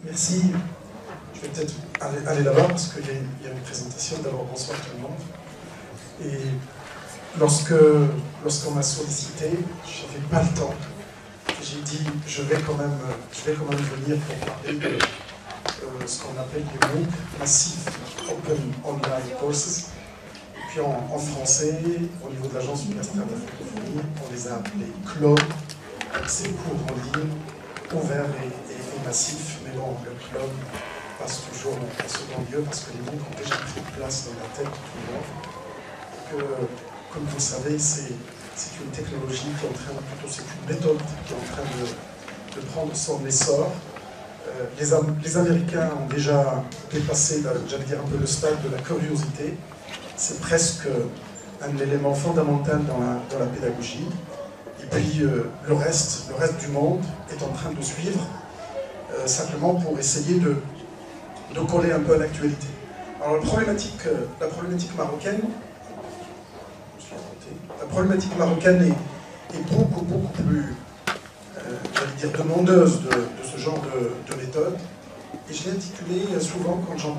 Merci. Je vais peut-être aller là-bas parce qu'il y a une présentation. D'abord, bonsoir tout le monde. Et lorsqu'on m'a sollicité, je n'avais pas le temps. J'ai dit, je vais quand même venir pour parler de ce qu'on appelle les MOOC, Massive Open Online Courses. Et puis en français, au niveau de l'Agence universitaire de la francophonie, on les a appelés CLOM, c'est cours en ligne, ouverts et massifs. Mais bon, le CLOM passe toujours en second lieu parce que les MOOC ont déjà pris place dans la tête de tout le monde. Et que, comme vous le savez, c'est une technologie qui est en train, plutôt c'est une méthode qui est en train de prendre son essor. Les Américains ont déjà dépassé, j'allais dire, un peu le stade de la curiosité. C'est presque un élément fondamental dans la pédagogie. Et puis le reste du monde est en train de suivre, simplement pour essayer de coller un peu à l'actualité. Alors la problématique marocaine, est beaucoup plus, j'allais dire, demandeuse de ce genre de méthode. Et je l'ai intitulé souvent, quand j'en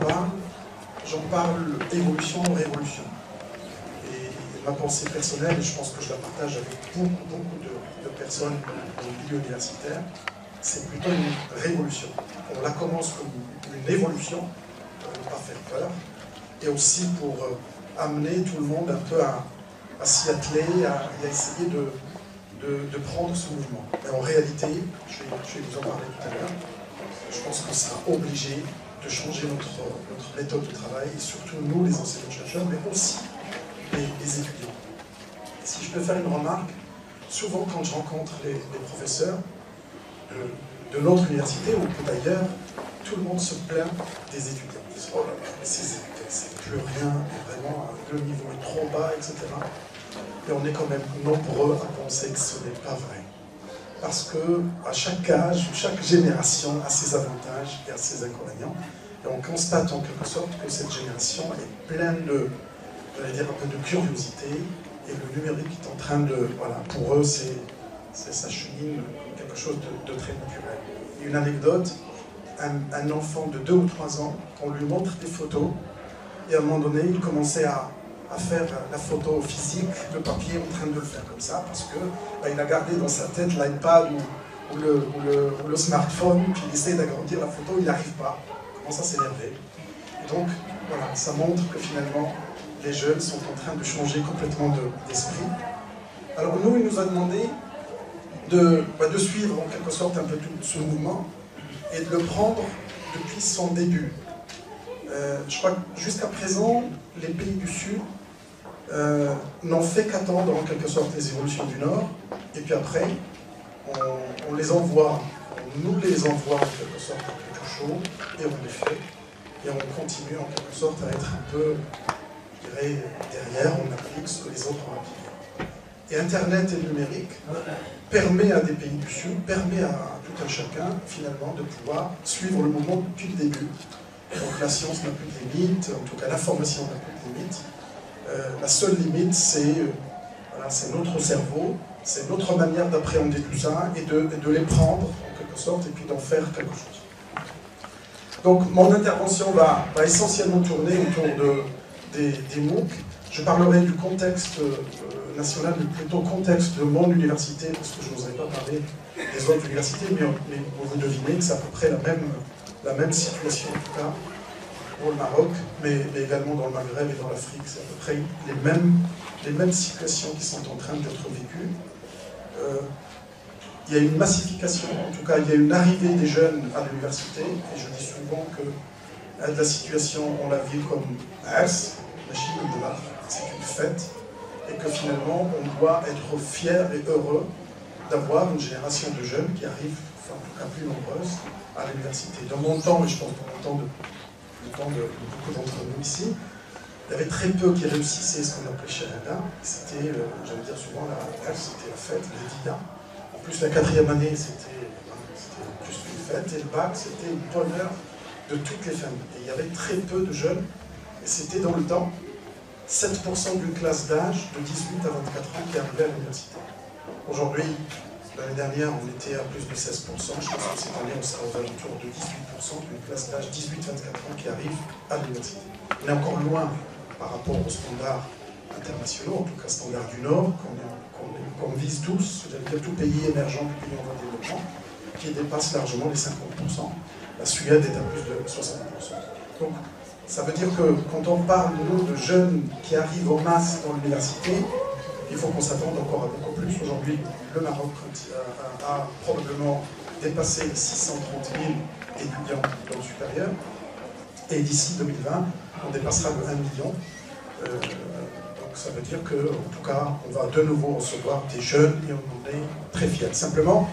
parle évolution ou révolution. Et ma pensée personnelle, et je pense que je la partage avec beaucoup de personnes au milieu universitaire, c'est plutôt une révolution. On la commence comme une évolution, pour ne pas faire peur, et aussi pour amener tout le monde un peu à s'y atteler, à essayer de prendre ce mouvement. Mais en réalité, je vais vous en parler tout à l'heure, je pense qu'on sera obligé de changer notre méthode de travail, et surtout nous, les enseignants-chercheurs, mais aussi les étudiants. Si je peux faire une remarque, souvent quand je rencontre les professeurs de notre université ou d'ailleurs, tout le monde se plaint des étudiants. Ils disent, oh là là, mais ces étudiants, c'est plus rien, vraiment, le niveau est trop bas, etc. Et on est quand même nombreux à penser que ce n'est pas vrai. Parce qu'à chaque âge, chaque génération a ses avantages et a ses inconvénients. Et on constate en quelque sorte que cette génération est pleine j'allais dire, un peu de curiosité. Et le numérique est en train de, voilà, pour eux, ça chemine quelque chose de très naturel. Et une anecdote, un enfant de 2 ou 3 ans, on lui montre des photos, et à un moment donné, il commençait à faire la photo physique, le papier, en train de le faire comme ça, parce que il a gardé dans sa tête l'iPad ou le smartphone, puis il essaie d'agrandir la photo, il n'arrive pas, il commence à s'énerver. Et donc, voilà, ça montre que finalement, les jeunes sont en train de changer complètement d'esprit. Alors nous, il nous a demandé de suivre en quelque sorte un peu tout ce mouvement et de le prendre depuis son début. Je crois que jusqu'à présent, les pays du Sud n'ont fait qu'attendre en quelque sorte les évolutions du Nord, et puis après, on les envoie, on nous les envoie en quelque sorte un peu tout chaud, et on les fait, et on continue en quelque sorte à être un peu, je dirais, derrière, on applique ce que les autres ont appliqué. Et Internet et le numérique permet à des pays du Sud, permet à tout un chacun, finalement, de pouvoir suivre le mouvement depuis le début. Donc la science n'a plus de limites, en tout cas l'information n'a plus de limites. La seule limite, c'est notre cerveau, c'est notre manière d'appréhender tout ça et de les prendre, en quelque sorte, et puis d'en faire quelque chose. Donc mon intervention va essentiellement tourner autour des MOOC. Je parlerai du contexte national, mais plutôt contexte de mon université, parce que je n'oserais pas parler des autres universités, mais vous devinez que c'est à peu près la même situation, en tout cas, pour le Maroc, mais également dans le Maghreb et dans l'Afrique. C'est à peu près les mêmes situations qui sont en train d'être vécues. Il y a une massification, en tout cas, il y a une arrivée des jeunes à l'université, et je dis souvent que la situation, on la vit comme Ars, la Chine de l'art, c'est une fête, et que finalement, on doit être fiers et heureux d'avoir une génération de jeunes qui arrivent, enfin, en tout cas plus nombreuses, à l'université. Dans mon temps, et je pense dans le temps de beaucoup d'entre nous ici, il y avait très peu qui réussissaient ce qu'on appelait Shahada. C'était, j'allais dire souvent, c'était la fête, les DIA. En plus, la 4e année, c'était plus qu'une fête, et le bac, c'était le bonheur de toutes les familles. Et il y avait très peu de jeunes, et c'était dans le temps 7% d'une classe d'âge de 18 à 24 ans qui arrivait à l'université. Aujourd'hui, L'année dernière, on était à plus de 16%. Je pense que cette année, on sera aux alentours de 18%, une classe d'âge 18-24 ans qui arrive à l'université. On est encore loin par rapport aux standards internationaux, en tout cas standards du Nord, qu'on vise tous, c'est-à-dire tout pays émergent, tout pays en voie de développement, qui dépasse largement les 50%. La Suède est à plus de 60%. Donc, ça veut dire que quand on parle de jeunes qui arrivent en masse dans l'université, il faut qu'on s'attende encore à beaucoup plus. Aujourd'hui, le Maroc a probablement dépassé les 630 000 étudiants dans le supérieur. Et d'ici 2020, on dépassera le 1 million. Donc ça veut dire qu'en tout cas, on va de nouveau recevoir des jeunes et on en est très fiers. Simplement,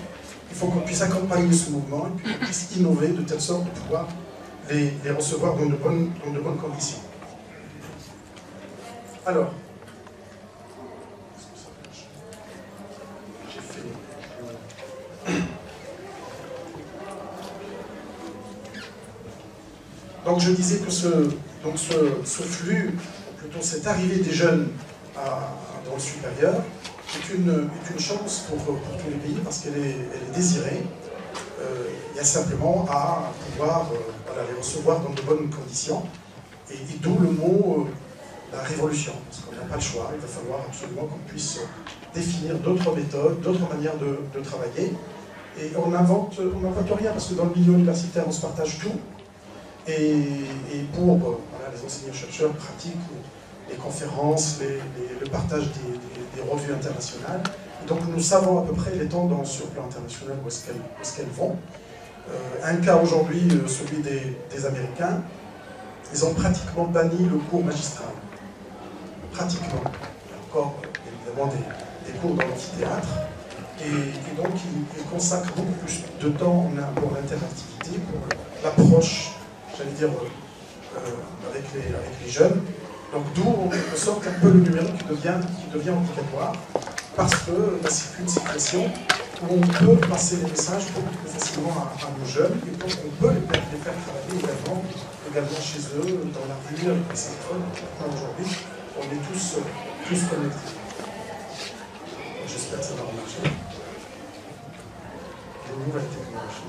il faut qu'on puisse accompagner ce mouvement et puis qu'on puisse innover de telle sorte de pouvoir les recevoir dans de bonnes conditions. Alors, donc je disais que ce flux, plutôt cette arrivée des jeunes dans le supérieur, est une chance pour tous les pays parce qu'elle est désirée. Il y a simplement à pouvoir les recevoir dans de bonnes conditions. Et d'où le mot la révolution, parce qu'on n'a pas le choix, il va falloir absolument qu'on puisse définir d'autres méthodes, d'autres manières de travailler. Et on n'invente rien, parce que dans le milieu universitaire, on se partage tout. Et pour les enseignants-chercheurs pratiquent les conférences, le partage des revues internationales. Et donc nous savons à peu près les tendances sur le plan international, où est-ce qu'elles vont. Un cas aujourd'hui, celui des Américains, ils ont pratiquement banni le cours magistral. Pratiquement. Il y a encore évidemment des cours dans l'amphithéâtre. Et donc ils consacrent beaucoup plus de temps pour l'interactivité, pour l'approche, j'allais dire, avec les jeunes. Donc d'où on sort un peu le numérique qui devient obligatoire, parce que c'est une situation où on peut passer les messages beaucoup plus facilement à nos jeunes, et donc on peut les faire travailler également chez eux, dans la rue, avec les smartphones. Aujourd'hui, on est tous connectés. J'espère que ça va marcher. Les nouvelles technologies,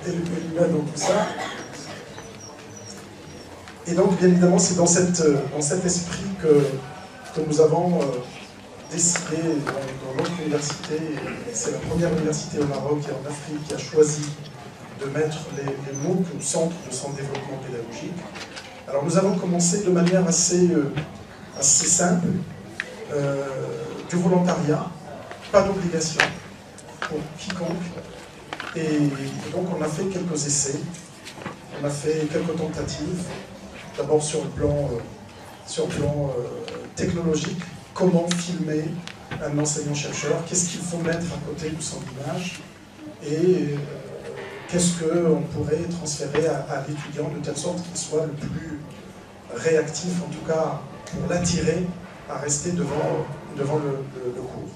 et là, dans tout ça. Et donc, bien évidemment, c'est dans cet esprit que nous avons décidé dans notre université, et c'est la première université au Maroc et en Afrique qui a choisi de mettre les MOOC au centre de son développement pédagogique. Alors, nous avons commencé de manière assez simple, du volontariat, pas d'obligation pour quiconque. Et donc on a fait quelques essais, on a fait quelques tentatives, d'abord sur le plan technologique, comment filmer un enseignant-chercheur, qu'est-ce qu'il faut mettre à côté de son image, et qu'est-ce qu'on pourrait transférer à l'étudiant de telle sorte qu'il soit le plus réactif, en tout cas pour l'attirer à rester devant le cours.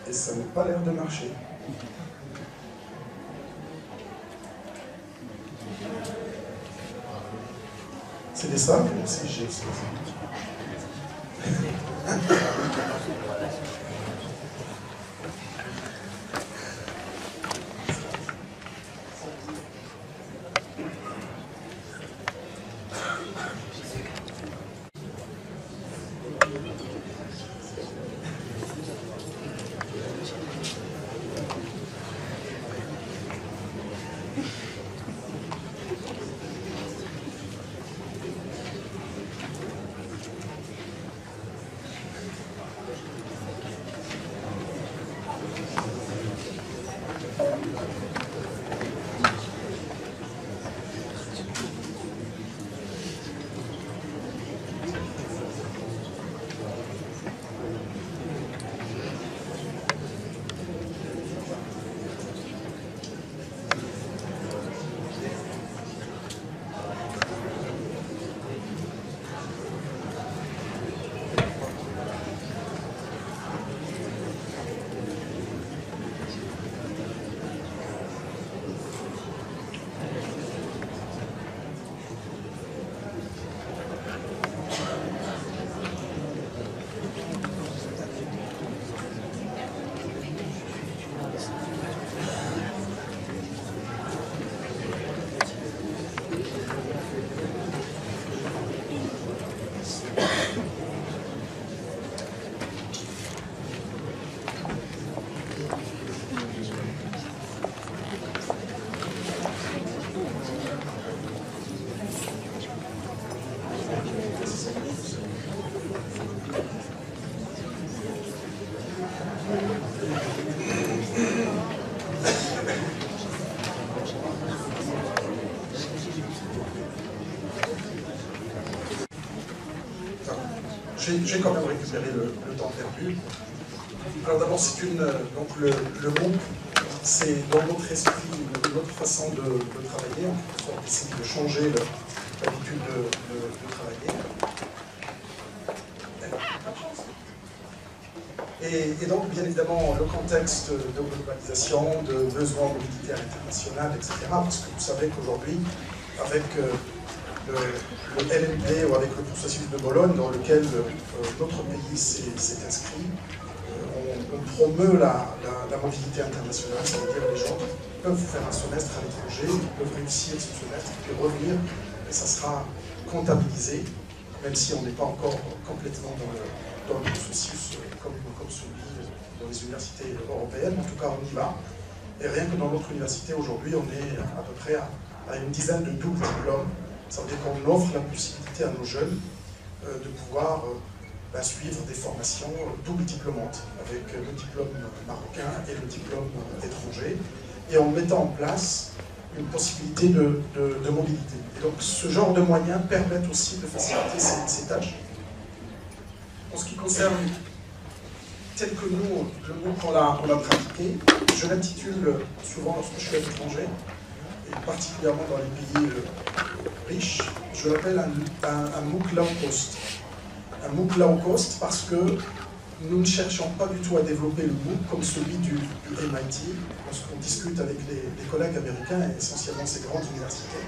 Et ça n'a pas l'air de marcher. C'est des sables, c'est G. j'ai quand même récupéré le temps perdu. Alors d'abord, c'est donc le MOOC, c'est dans notre esprit, notre façon de travailler, on essaie de changer l'habitude de travailler. Et donc, bien évidemment, le contexte de globalisation, de besoin de mobilité internationale, etc. Parce que vous savez qu'aujourd'hui, avec le LMD ou avec le processus de Bologne, dans lequel notre pays s'est inscrit, on promeut la mobilité internationale, ça veut dire que les gens peuvent faire un semestre à l'étranger, ils peuvent réussir ce semestre, puis revenir, et ça sera comptabilisé, même si on n'est pas encore complètement dans le processus comme celui dans les universités européennes. En tout cas, on y va. Et rien que dans notre université, aujourd'hui, on est à peu près à une dizaine de doubles diplômes. Ça veut dire qu'on offre la possibilité à nos jeunes de pouvoir suivre des formations double diplômantes, avec le diplôme marocain et le diplôme étranger, et en mettant en place une possibilité de mobilité. Et donc ce genre de moyens permettent aussi de faciliter ces tâches. En ce qui concerne tel que nous, le MOOC qu'on a pratiqué, je l'intitule souvent lorsque je suis à l'étranger, et particulièrement dans les pays riches, je l'appelle un MOOC low cost. Un MOOC low cost parce que nous ne cherchons pas du tout à développer le MOOC comme celui du MIT. Lorsqu'on discute avec les collègues américains, et essentiellement ces grandes universités,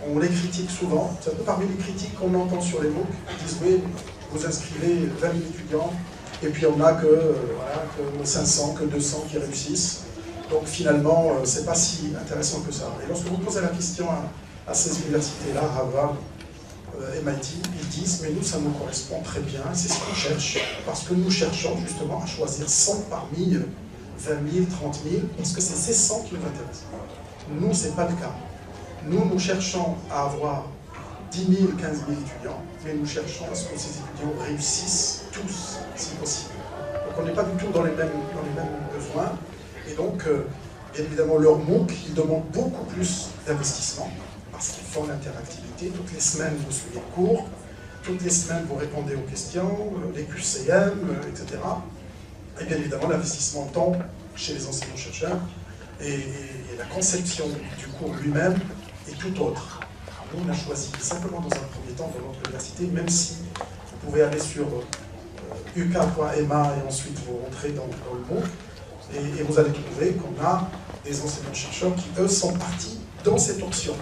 on les critique souvent. C'est un peu parmi les critiques qu'on entend sur les MOOC. Ils disent oui, vous inscrivez 20 000 étudiants, et puis on n'a que 500, que 200 qui réussissent. Donc finalement, c'est pas si intéressant que ça. Et lorsque vous posez la question à ces universités-là, Harvard, MIT, ils disent, mais nous, ça nous correspond très bien, c'est ce qu'on cherche, parce que nous cherchons justement à choisir 100 parmi 20 000, 30 000, parce que c'est ces 100 qui nous intéressent. Nous, ce n'est pas le cas. Nous cherchons à avoir 10 000, 15 000 étudiants, mais nous cherchons à ce que ces étudiants réussissent tous, si possible. Donc on n'est pas du tout dans les mêmes besoins, et donc, bien évidemment, leur MOOC, ils demandent beaucoup plus d'investissement, parce qu'ils font l'interactivité. Toutes les semaines, vous suivez le cours, toutes les semaines, vous répondez aux questions, les QCM, etc. Et bien évidemment, l'investissement de temps chez les enseignants-chercheurs et la conception du cours lui-même est tout autre. Nous, on a choisi simplement dans un premier temps dans notre université, même si vous pouvez aller sur uk.ma et ensuite vous rentrez dans le MOOC, et vous allez trouver qu'on a des enseignants-chercheurs qui, eux, sont partis dans cette option.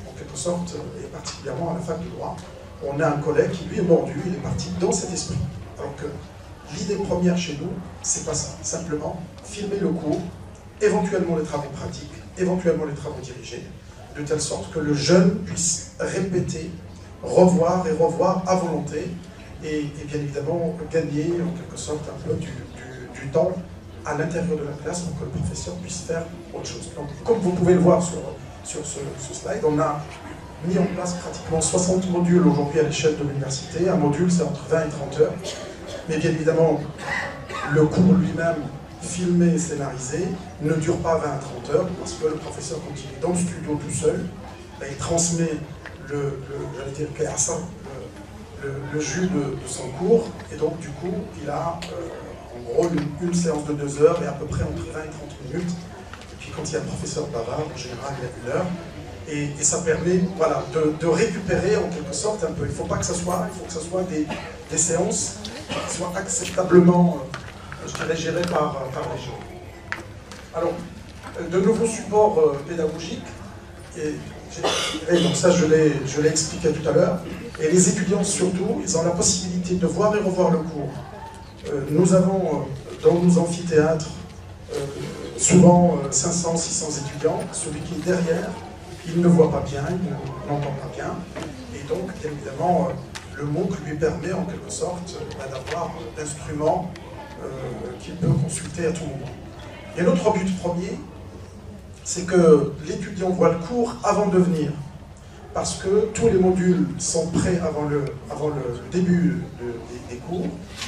En quelque sorte, et particulièrement à la fac de droit, on a un collègue qui, lui, est mordu, il est parti dans cet esprit. Alors que l'idée première chez nous, c'est pas ça. Simplement, filmer le cours, éventuellement les travaux pratiques, éventuellement les travaux dirigés, de telle sorte que le jeune puisse répéter, revoir et revoir à volonté, et bien évidemment gagner en quelque sorte un peu du temps à l'intérieur de la classe pour que le professeur puisse faire autre chose. Donc, comme vous pouvez le voir sur ce slide, on a mis en place pratiquement 60 modules aujourd'hui à l'échelle de l'université. Un module, c'est entre 20 et 30 heures. Mais bien évidemment, le cours lui-même, filmé et scénarisé, ne dure pas 20 à 30 heures, parce que le professeur, quand il est dans le studio tout seul, il transmet le jus de son cours, et donc du coup, il a en gros une séance de 2 heures, et à peu près entre 20 et 30 minutes. Et puis quand il y a un professeur bavard, en général, il y a 1 heure. Et ça permet de récupérer en quelque sorte un peu. Il faut que ça soit des séances qui soient acceptablement, je dirais, gérées par les gens. Alors, de nouveaux supports pédagogiques, donc ça je l'ai expliqué tout à l'heure, et les étudiants surtout, ils ont la possibilité de voir et revoir le cours. Nous avons dans nos amphithéâtres souvent 500, 600 étudiants. Celui qui est derrière, il ne voit pas bien, il n'entend pas bien, et donc, bien évidemment, le MOOC lui permet en quelque sorte d'avoir l'instrument qu'il peut consulter à tout moment. Et notre but premier, c'est que l'étudiant voit le cours avant de venir, parce que tous les modules sont prêts avant le début des cours,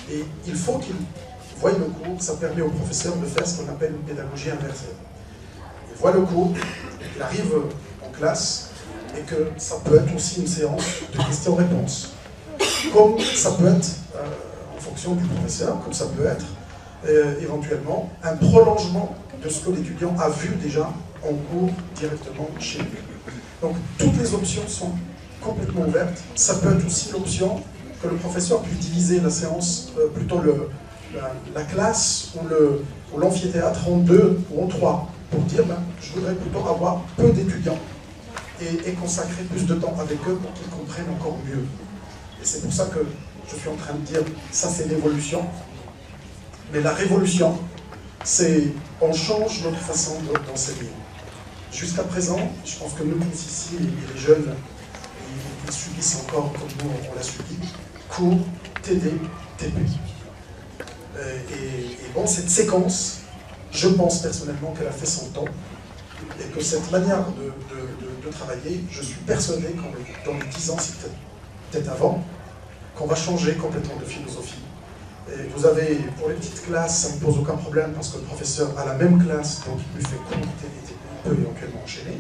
et il faut qu'il voie le cours. Ça permet au professeur de faire ce qu'on appelle une pédagogie inversée. Il voit le cours, il arrive en classe, et que ça peut être aussi une séance de questions-réponses. comme ça peut être, en fonction du professeur, comme ça peut être éventuellement un prolongement de ce que l'étudiant a vu déjà en cours directement chez lui. Donc toutes les options sont complètement ouvertes. Ça peut être aussi l'option que le professeur puisse diviser la séance, plutôt la classe ou l'amphithéâtre en 2 ou en 3, pour dire je voudrais plutôt avoir peu d'étudiants et consacrer plus de temps avec eux pour qu'ils comprennent encore mieux. Et c'est pour ça que je suis en train de dire, ça c'est l'évolution. Mais la révolution, c'est on change notre façon d'enseigner. Jusqu'à présent, je pense que nous tous ici, les jeunes, ils subissent encore, comme nous on l'a subi, cours, TD, TP. Et bon, cette séquence, je pense personnellement qu'elle a fait son temps, et que cette manière de travailler, je suis persuadé qu'en dans les 10 ans, c'est peut-être avant, qu'on va changer complètement de philosophie. Et vous avez, pour les petites classes, ça ne pose aucun problème parce que le professeur a la même classe, donc il lui fait cours, il peut éventuellement enchaîner.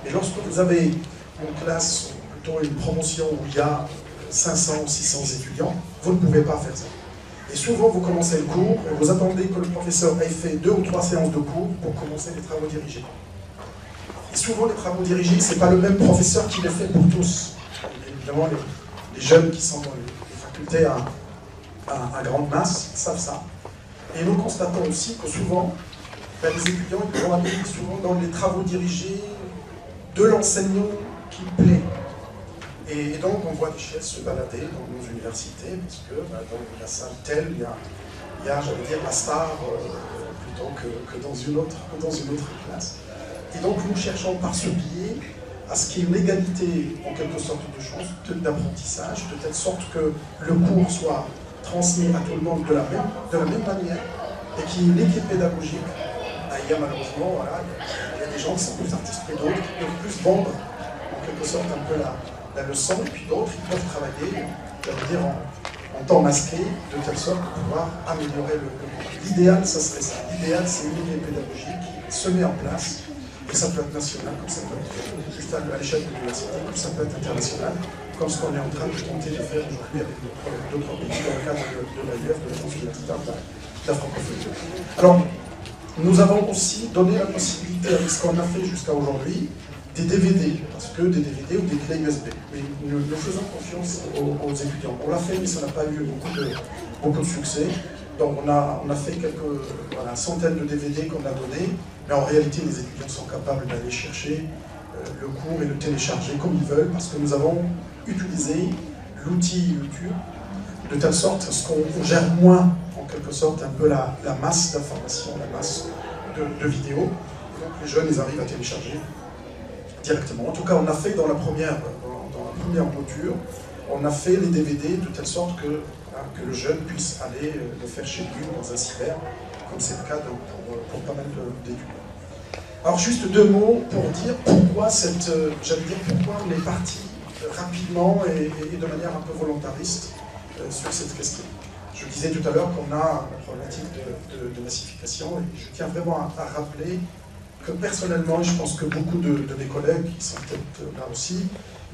Mais lorsque vous avez une classe, ou plutôt une promotion où il y a 500 ou 600 étudiants, vous ne pouvez pas faire ça. Et souvent, vous commencez le cours et vous attendez que le professeur ait fait 2 ou 3 séances de cours pour commencer les travaux dirigés. Et souvent, les travaux dirigés, ce n'est pas le même professeur qui les fait pour tous. Évidemment, les jeunes qui sont dans les facultés à grande masse savent ça. Et nous constatons aussi que souvent, les étudiants ils vont aller souvent dans les travaux dirigés de l'enseignant qui plaît. Et donc on voit des chaises se balader dans nos universités, parce que dans la salle telle, il y a j'allais dire, la star plutôt que dans une autre classe. Et donc nous cherchons par ce biais à ce qu'il y ait une égalité, en quelque sorte, de chances d'apprentissage, de telle sorte que le cours soit transmis à tout le monde de la même manière, et qu'il y ait une équipe pédagogique. Il y a malheureusement, voilà, il y a des gens qui sont plus artistes que d'autres, qui peuvent plus vendre, en quelque sorte, un peu la leçon, et puis d'autres, ils peuvent travailler, j'allais dire, en temps masqué, de telle sorte de pouvoir améliorer le cours. L'idéal, ça serait ça. L'idéal, c'est une équipe pédagogique qui se met en place, et ça peut être national, comme ça peut être juste à l'échelle de l'université, comme ça peut être international, comme ce qu'on est en train de tenter de faire aujourd'hui avec d'autres pays dans le cadre de l'AIF, de la Confédération de la francophonie. Alors, nous avons aussi donné la possibilité, avec ce qu'on a fait jusqu'à aujourd'hui, des DVD, parce que des DVD ou des clés USB. Mais nous faisons confiance aux étudiants. On l'a fait, mais ça n'a pas eu beaucoup de succès. Donc on a fait quelques centaines de DVD qu'on a donnés, mais en réalité les étudiants sont capables d'aller chercher le cours et le télécharger comme ils veulent, parce que nous avons utilisé l'outil YouTube de telle sorte à ce qu'on gère moins, en quelque sorte, un peu la masse d'informations, la masse de vidéos. Et donc les jeunes, ils arrivent à télécharger directement. En tout cas, on a fait dans la première mouture, on a fait les DVD de telle sorte que le jeune puisse aller le faire chez lui dans un cyber, comme c'est le cas pour pas mal d'étudiants. Alors juste 2 mots pour dire pourquoi pourquoi on est parti rapidement et de manière un peu volontariste sur cette question. Je disais tout à l'heure qu'on a la problématique de massification, et je tiens vraiment à rappeler que personnellement, et je pense que beaucoup de mes collègues qui sont peut-être là aussi,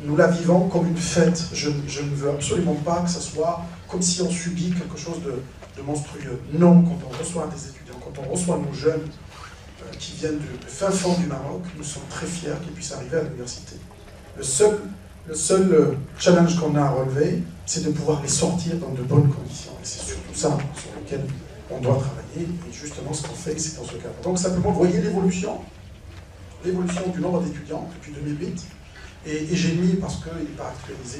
nous la vivons comme une fête. Je ne veux absolument pas que ce soit comme si on subit quelque chose de monstrueux. Non, quand on reçoit des étudiants, quand on reçoit nos jeunes qui viennent du fin fond du Maroc, nous sommes très fiers qu'ils puissent arriver à l'université. Le seul challenge qu'on a à relever, c'est de pouvoir les sortir dans de bonnes conditions. Et c'est surtout ça sur lequel on doit travailler. Et justement, ce qu'on fait, c'est dans ce cadre. Donc simplement, vous voyez l'évolution du nombre d'étudiants depuis 2008. Et j'ai mis, parce qu'il n'est pas actualisé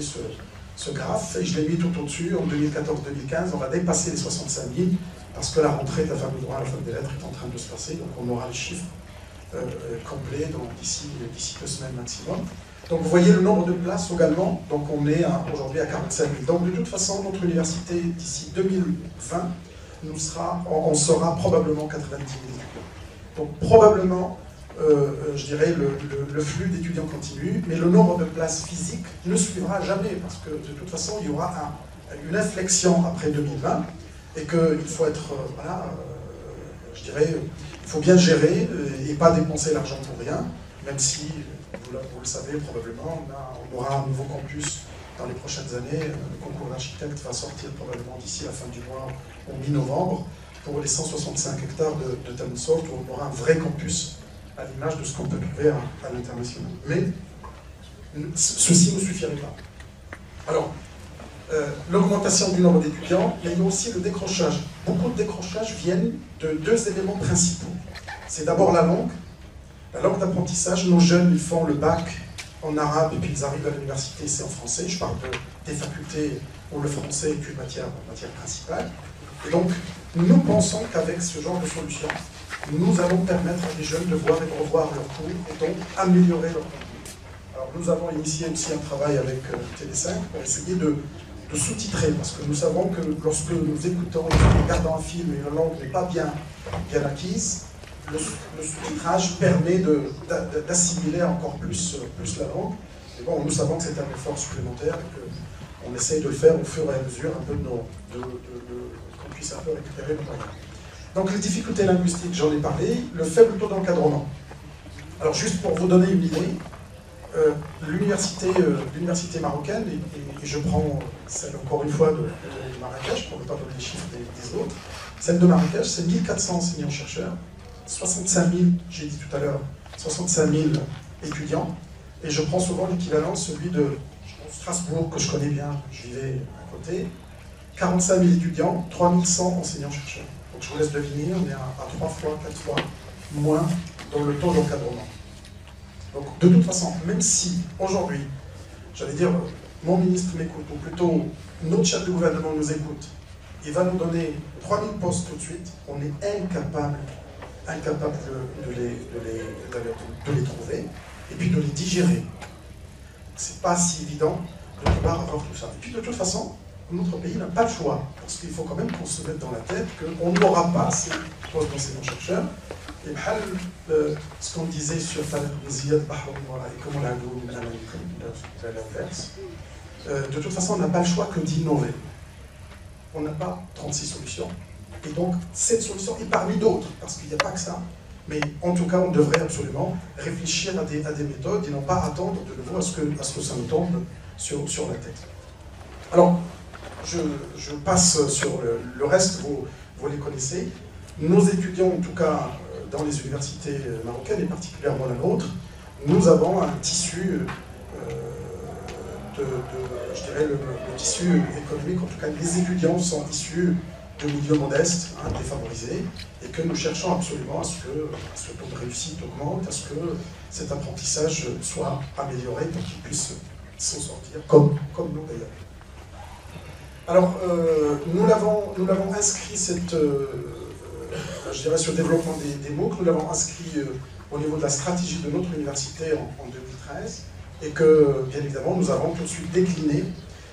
ce graphe, et je l'ai mis tout au-dessus, en 2014-2015, on va dépasser les 65 000, parce que la rentrée de la fac de droit à la fac des lettres est en train de se passer, donc on aura les chiffres complets d'ici 2 semaines maximum. Donc vous voyez le nombre de places également, donc on est aujourd'hui à 45 000. Donc de toute façon, notre université, d'ici 2020, on sera probablement 90 000 étudiants. Donc probablement, je dirais, le flux d'étudiants continue, mais le nombre de places physiques ne suivra jamais, parce que de toute façon, il y aura une inflexion après 2020, et qu'il faut être, je dirais, il faut bien gérer et pas dépenser l'argent pour rien, même si, vous le savez probablement, on aura un nouveau campus dans les prochaines années, le concours d'architecte va sortir probablement d'ici la fin du mois, au mi-novembre, pour les 165 hectares de Tamansourt, où on aura un vrai campus à l'image de ce qu'on peut trouver à l'international. Mais ceci ne suffirait pas. Alors, l'augmentation du nombre d'étudiants, mais il y a aussi le décrochage. Beaucoup de décrochages viennent de deux éléments principaux. C'est d'abord la langue d'apprentissage. Nos jeunes, ils font le bac en arabe et puis ils arrivent à l'université, c'est en français. Je parle des facultés où le français est une matière principale. Et donc, nous pensons qu'avec ce genre de solution, nous allons permettre à des jeunes de voir et de revoir leurs cours et donc améliorer leur contenu. Alors, nous avons initié aussi un travail avec Télé5 pour essayer de sous-titrer, parce que nous savons que lorsque nous écoutons, nous regardons un film et la langue n'est pas bien acquise, le sous-titrage permet d'assimiler encore plus la langue. Et bon, nous savons que c'est un effort supplémentaire et qu'on essaye de le faire au fur et à mesure, un peu qu'on puisse un peu récupérer nos moyens. Donc les difficultés linguistiques, j'en ai parlé, le faible taux d'encadrement. Alors juste pour vous donner une idée, l'université marocaine, et je prends celle encore une fois de Marrakech, pour ne pas donner les chiffres des autres, celle de Marrakech, c'est 1400 enseignants-chercheurs, 65 000, j'ai dit tout à l'heure, 65 000 étudiants, et je prends souvent l'équivalent, celui de Strasbourg, que je connais bien, je vivais à côté, 45 000 étudiants, 3100 enseignants-chercheurs. Donc je vous laisse deviner, on est à 3 fois, 4 fois moins dans le taux d'encadrement. Donc de toute façon, même si aujourd'hui, j'allais dire, mon ministre m'écoute, ou plutôt notre chef de gouvernement nous écoute, il va nous donner 3000 postes tout de suite, on est incapable de les trouver, et puis de les digérer. C'est pas si évident de pouvoir avoir tout ça. Et puis de toute façon, notre pays n'a pas le choix, parce qu'il faut quand même qu'on se mette dans la tête qu'on n'aura pas ces postes d'enseignants-chercheurs. Et ce qu'on disait sur Taleb Ziyad Bahram et comment la l'inverse, de toute façon, on n'a pas le choix que d'innover. On n'a pas 36 solutions. Et donc, cette solution est parmi d'autres, parce qu'il n'y a pas que ça. Mais en tout cas, on devrait absolument réfléchir à des méthodes et non pas attendre de nouveau à ce que ça nous tombe sur la tête. Alors, je passe sur le reste, vous les connaissez. Nos étudiants, en tout cas, dans les universités marocaines, et particulièrement la nôtre, nous avons un tissu, je dirais, le tissu économique, en tout cas, les étudiants sont issus de milieux modestes, défavorisés, et que nous cherchons absolument à ce que ce taux de réussite augmente, à ce que cet apprentissage soit amélioré pour qu'ils puissent s'en sortir, comme nous d'ailleurs. Alors, nous l'avons inscrit, je dirais, ce développement des MOOC, nous l'avons inscrit au niveau de la stratégie de notre université en 2013, et que, bien évidemment, nous avons tout de suite décliné,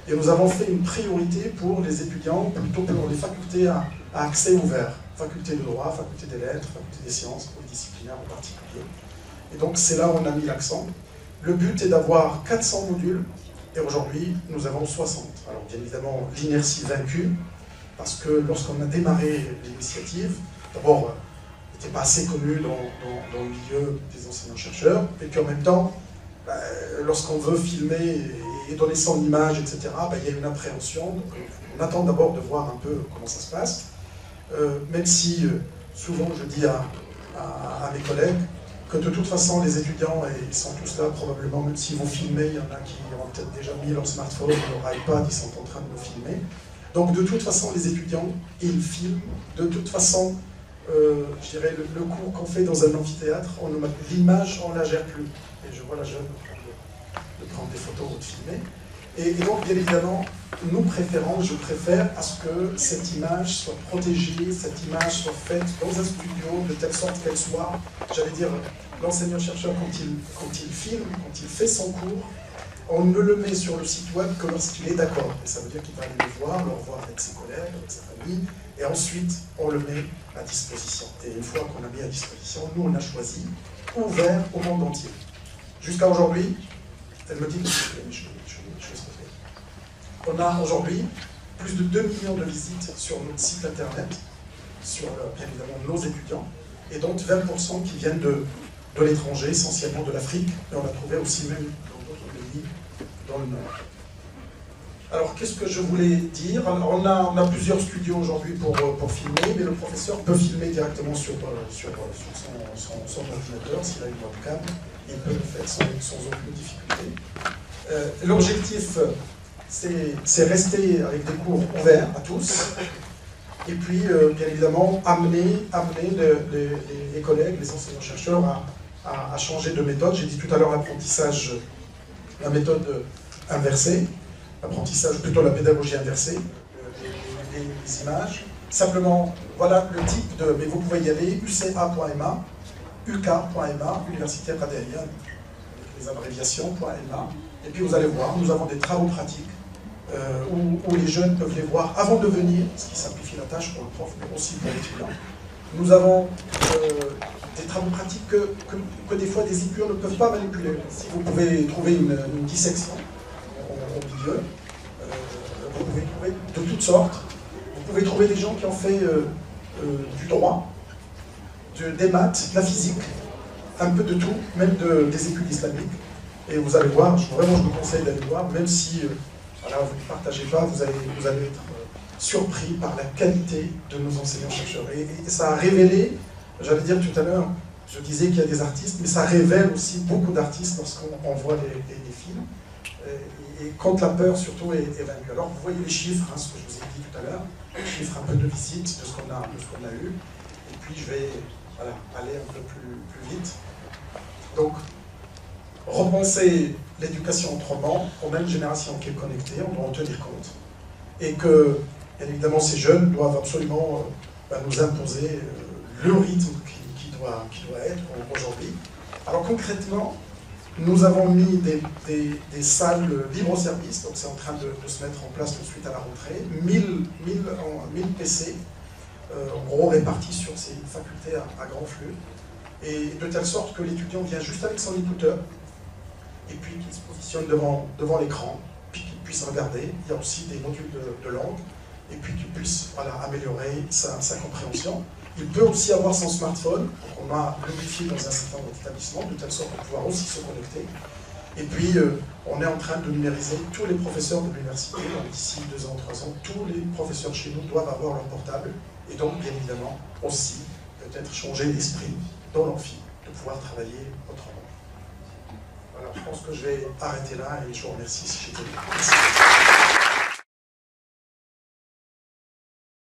et nous avons fait une priorité pour les étudiants, plutôt pour les facultés à accès ouvert, faculté de droit, faculté des lettres, faculté des sciences, polydisciplinaires en particulier. Et donc, c'est là où on a mis l'accent. Le but est d'avoir 400 modules, et aujourd'hui, nous avons 60. Alors, bien évidemment, l'inertie vaincue, parce que lorsqu'on a démarré l'initiative, d'abord, il n'était pas assez connu dans le milieu des enseignants-chercheurs, et puis en même temps, lorsqu'on veut filmer et donner son image, etc., il y a une appréhension. Donc, on attend d'abord de voir un peu comment ça se passe, même si souvent je dis à mes collègues que de toute façon les étudiants, et ils sont tous là probablement, même s'ils vont filmer, il y en a qui ont peut-être déjà mis leur smartphone, leur iPad, ils sont en train de nous filmer. Donc de toute façon les étudiants, ils filment. De toute façon, je dirais, le cours qu'on fait dans un amphithéâtre, l'image, on ne la gère plus. Et je vois la jeune de prendre des photos ou de filmer. Et donc, bien évidemment, je préfère à ce que cette image soit protégée, cette image soit faite dans un studio, de telle sorte qu'elle soit, j'allais dire, l'enseignant-chercheur, quand il filme, quand il fait son cours, on ne le met sur le site web que lorsqu'il est d'accord. Et ça veut dire qu'il va aller le revoir avec ses collègues, avec sa famille, et ensuite, on le met à disposition. Et une fois qu'on l'a mis à disposition, nous, on a choisi ouvert au monde entier. Jusqu'à aujourd'hui, elle me dit que je on a aujourd'hui plus de 2 millions de visites sur notre site internet, sur bien évidemment nos étudiants, et donc 20% qui viennent de l'étranger, essentiellement de l'Afrique, mais on a trouvé aussi même dans d'autres pays dans le Nord. Alors, qu'est-ce que je voulais dire? Alors, on a plusieurs studios aujourd'hui pour filmer, mais le professeur peut filmer directement sur son ordinateur, s'il a une webcam, il peut le faire sans aucune difficulté. L'objectif, c'est rester avec des cours ouverts à tous, et puis, bien évidemment, amener les collègues, les enseignants-chercheurs à changer de méthode. J'ai dit tout à l'heure l'apprentissage, la méthode inversée, l'apprentissage, plutôt la pédagogie inversée, les images. Simplement, voilà le type de... Mais vous pouvez y aller, uca.ma, uk.ma, Université Radélienne, avec les abréviations.ma. Et puis vous allez voir, nous avons des travaux pratiques où les jeunes peuvent les voir avant de venir, ce qui simplifie la tâche pour le prof, mais aussi pour l'étudiant. Nous avons des travaux pratiques que des fois des étudiants ne peuvent pas manipuler. Si vous pouvez trouver une dissection au milieu, vous pouvez trouver de toutes sortes. Vous pouvez trouver des gens qui ont fait du droit, des maths, de la physique, un peu de tout, même des études islamiques. Et vous allez voir, vraiment je vous conseille d'aller voir, même si voilà, vous ne partagez pas, vous allez être surpris par la qualité de nos enseignants-chercheurs. Et ça a révélé, j'allais dire tout à l'heure, je disais qu'il y a des artistes, mais ça révèle aussi beaucoup d'artistes lorsqu'on voit les films. Et quand la peur surtout est vaincue. Alors vous voyez les chiffres, hein, ce que je vous ai dit tout à l'heure, les chiffres un peu de visite de ce qu'on a eu. Et puis je vais voilà, aller un peu plus vite. Donc, repenser l'éducation autrement, on a une génération qui est connectée, on doit en tenir compte. Et que, bien évidemment, ces jeunes doivent absolument nous imposer le rythme qui doit être aujourd'hui. Alors concrètement, nous avons mis des salles libre-service, donc c'est en train de se mettre en place tout de suite à la rentrée, 1000 PC, en gros répartis sur ces facultés à grand flux, et de telle sorte que l'étudiant vient juste avec son écouteur, et puis qu'il se positionne devant l'écran, puis qu'il puisse regarder. Il y a aussi des modules de langue, et puis qu'il puisse voilà, améliorer sa compréhension. Il peut aussi avoir son smartphone, on a le Wi-Fi dans un certain nombre d'établissements, de telle sorte pour pouvoir aussi se connecter. Et puis, on est en train de numériser tous les professeurs de l'université, donc d'ici 2 ans, 3 ans, tous les professeurs chez nous doivent avoir leur portable, et donc, bien évidemment, aussi, peut-être changer l'esprit dans l'amphi, de pouvoir travailler autrement. Voilà, je pense que je vais arrêter là, et je vous remercie si j'étais là. Merci.